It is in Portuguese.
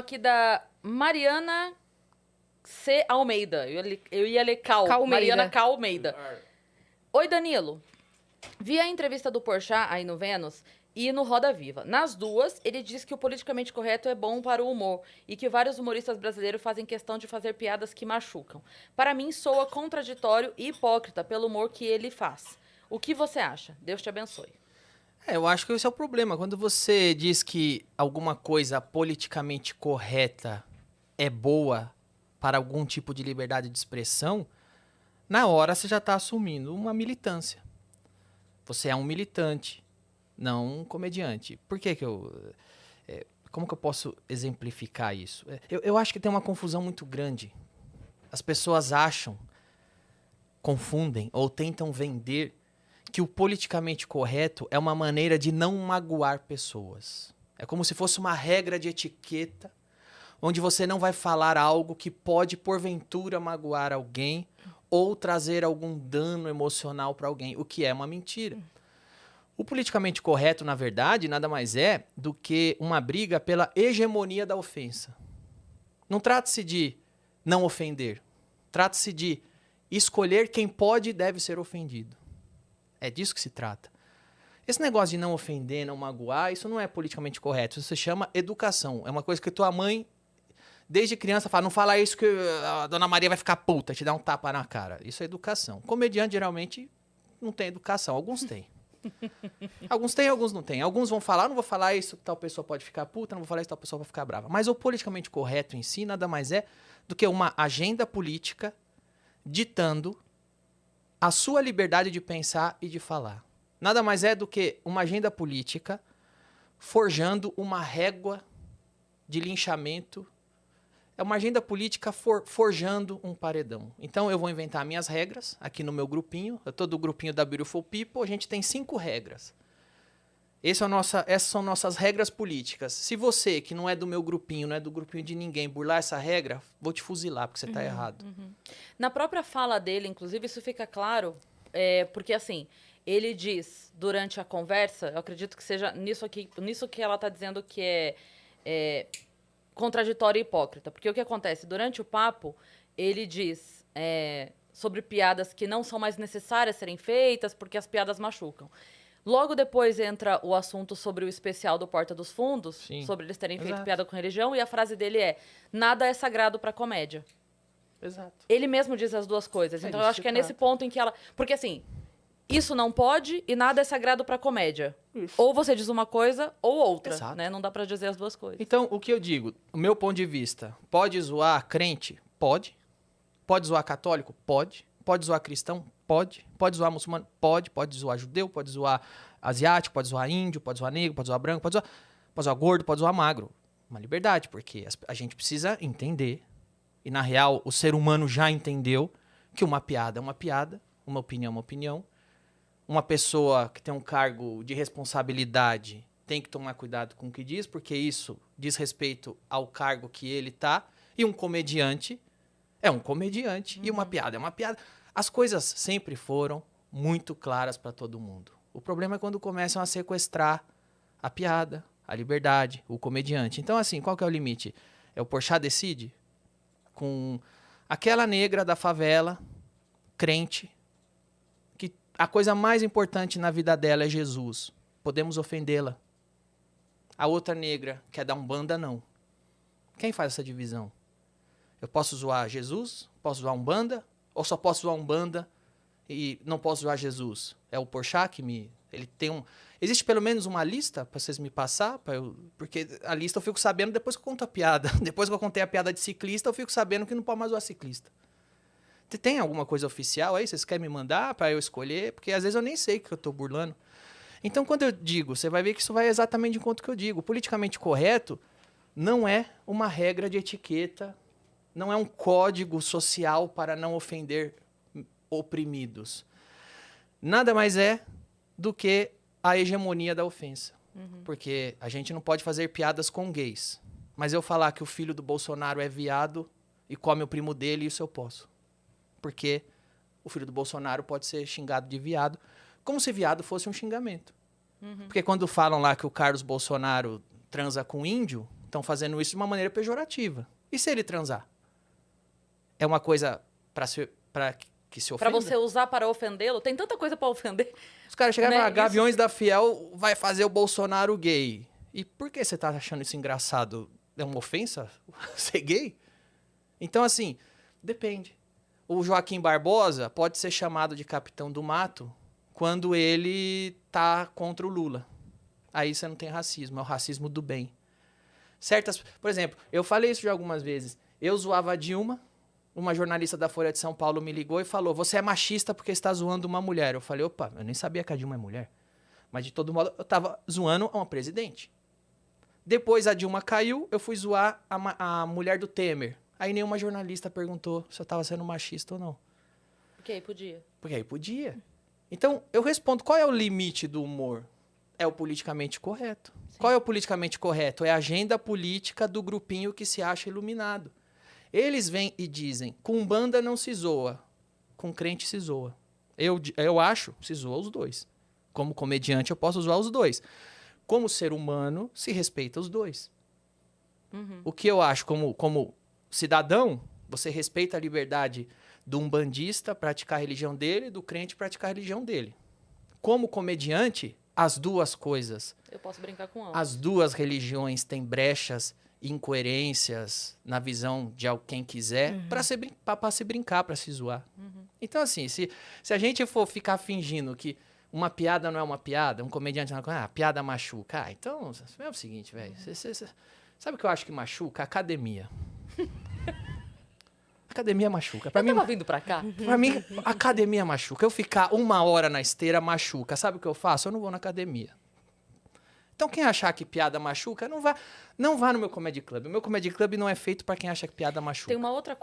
Aqui da Mariana C. Almeida. Eu ia ler Calmeida. Mariana K. Almeida. Oi, Danilo. Vi a entrevista do Porchat aí no Vênus e no Roda Viva. Nas duas, ele diz que o politicamente correto é bom para o humor e que vários humoristas brasileiros fazem questão de fazer piadas que machucam. Para mim, soa contraditório e hipócrita pelo humor que ele faz. O que você acha? Deus te abençoe. Eu acho que esse é o problema. Quando você diz que alguma coisa politicamente correta é boa para algum tipo de liberdade de expressão, na hora você já está assumindo uma militância. Você é um militante, não um comediante. Por que que eu... como que eu posso exemplificar isso? Eu acho que tem uma confusão muito grande. As pessoas acham, confundem ou tentam vender que o politicamente correto é uma maneira de não magoar pessoas. É como se fosse uma regra de etiqueta, onde você não vai falar algo que pode, porventura, magoar alguém ou trazer algum dano emocional para alguém, o que é uma mentira. O politicamente correto, na verdade, nada mais é do que uma briga pela hegemonia da ofensa. Não trata-se de não ofender, trata-se de escolher quem pode e deve ser ofendido. É disso que se trata. Esse negócio de não ofender, não magoar, isso não é politicamente correto. Isso se chama educação. É uma coisa que tua mãe, desde criança, fala, não fala isso que a dona Maria vai ficar puta, te dá um tapa na cara. Isso é educação. Comediante, geralmente, não tem educação. Alguns têm. Alguns têm, alguns não têm. Alguns vão falar, não vou falar isso, tal pessoa pode ficar puta, não vou falar isso, tal pessoa vai ficar brava. Mas o politicamente correto em si nada mais é do que uma agenda política ditando a sua liberdade de pensar e de falar. Nada mais é do que uma agenda política forjando uma régua de linchamento. É uma agenda política forjando um paredão. Então eu vou inventar minhas regras aqui no meu grupinho. Eu tô do grupinho da Beautiful People, a gente tem 5 regras. Essas são nossas regras políticas. Se você, que não é do meu grupinho, não é do grupinho de ninguém, burlar essa regra, vou te fuzilar, porque você tá errado. Na própria fala dele, inclusive, isso fica claro, porque assim, ele diz durante a conversa, eu acredito que seja nisso que ela tá dizendo que é contraditório e hipócrita. Porque o que acontece? Durante o papo, ele diz sobre piadas que não são mais necessárias serem feitas porque as piadas machucam. Logo depois entra o assunto sobre o especial do Porta dos Fundos, Sim. sobre eles terem feito Exato. piada com religião, e a frase dele é: nada é sagrado pra comédia. Exato. Ele mesmo diz as duas coisas. Então eu disso acho que que é nesse ponto em que ela... Porque assim, isso não pode e nada é sagrado pra comédia. Isso. Ou você diz uma coisa ou outra, Exato. né? Não dá pra dizer as duas coisas. Então, o que eu digo, o meu ponto de vista, pode zoar crente? Pode. Pode zoar católico? Pode. Pode zoar cristão? Pode. Pode zoar muçulmano? Pode. Pode zoar judeu? Pode zoar asiático? Pode zoar índio? Pode zoar negro? Pode zoar branco? Pode zoar gordo? Pode zoar magro. Uma liberdade, porque a gente precisa entender, e na real o ser humano já entendeu, que uma piada é uma piada, uma opinião é uma opinião. Uma pessoa que tem um cargo de responsabilidade tem que tomar cuidado com o que diz, porque isso diz respeito ao cargo que ele tá. E um comediante é um comediante, e uma piada é uma piada. As coisas sempre foram muito claras para todo mundo. O problema é quando começam a sequestrar a piada, a liberdade, o comediante. Então, assim, qual que é o limite? É o Porchat decide? Com aquela negra da favela, crente, que a coisa mais importante na vida dela é Jesus. Podemos ofendê-la. A outra negra quer dar Umbanda, não. Quem faz essa divisão? Eu posso zoar Jesus? Posso zoar Umbanda? Ou só posso zoar Umbanda e não posso zoar Jesus? É o Porchat que me... Ele tem um... Existe pelo menos uma lista para vocês me passar? Porque a lista eu fico sabendo depois que eu conto a piada. Depois que eu contei a piada de ciclista, eu fico sabendo que não pode mais zoar ciclista. Tem alguma coisa oficial aí? Vocês querem me mandar para eu escolher? Porque às vezes eu nem sei que eu tô burlando. Então, quando eu digo, você vai ver que isso vai exatamente de encontro que eu digo. O politicamente correto não é uma regra de etiqueta, não é um código social para não ofender oprimidos. Nada mais é do que a hegemonia da ofensa. Porque a gente não pode fazer piadas com gays. Mas eu falar que o filho do Bolsonaro é viado e come o primo dele, isso eu posso. Porque o filho do Bolsonaro pode ser xingado de viado, como se viado fosse um xingamento. Porque quando falam lá que o Carlos Bolsonaro transa com índio, estão fazendo isso de uma maneira pejorativa. E se ele transar? É uma coisa para que se ofenda? Pra você usar para ofendê-lo? Tem tanta coisa pra ofender. Os caras chegaram e Né? falaram, Gaviões da Fiel vai fazer o Bolsonaro gay. E por que você tá achando isso engraçado? É uma ofensa ser gay? Então, assim, depende. O Joaquim Barbosa pode ser chamado de capitão do mato quando ele tá contra o Lula. Aí você não tem racismo, é o racismo do bem. Por exemplo, eu falei isso já algumas vezes. Eu zoava a Dilma, uma jornalista da Folha de São Paulo me ligou e falou, você é machista porque está zoando uma mulher. Eu falei, opa, eu nem sabia que a Dilma é mulher. Mas de todo modo, eu tava zoando uma presidente. Depois a Dilma caiu, eu fui zoar a mulher do Temer. Aí nenhuma jornalista perguntou se eu tava sendo machista ou não. Porque aí podia. Porque aí podia. Então, eu respondo, qual é o limite do humor? É o politicamente correto. Sim. Qual é o politicamente correto? É a agenda política do grupinho que se acha iluminado. Eles vêm e dizem, com Umbanda não se zoa, com crente se zoa. Eu acho, se zoa os dois. Como comediante, eu posso zoar os dois. Como ser humano, se respeita os dois. Uhum. O que eu acho, como cidadão, você respeita a liberdade do umbandista praticar a religião dele, do crente praticar a religião dele. Como comediante, as duas coisas. Eu posso brincar com ambos. As duas religiões têm brechas, incoerências na visão de quem quiser para se brincar, para se zoar. Uhum. Então, assim, se a gente for ficar fingindo que uma piada não é uma piada, um comediante não é piada machuca. Então, é o seguinte, velho. Sabe o que eu acho que machuca? Academia. Academia machuca. Eu tava vindo pra cá. Pra mim, academia machuca. Eu ficar 1 hora na esteira machuca. Sabe o que eu faço? Eu não vou na academia. Então, quem achar que piada machuca, não vá no meu comedy club. O meu comedy club não é feito pra quem acha que piada machuca. Tem uma outra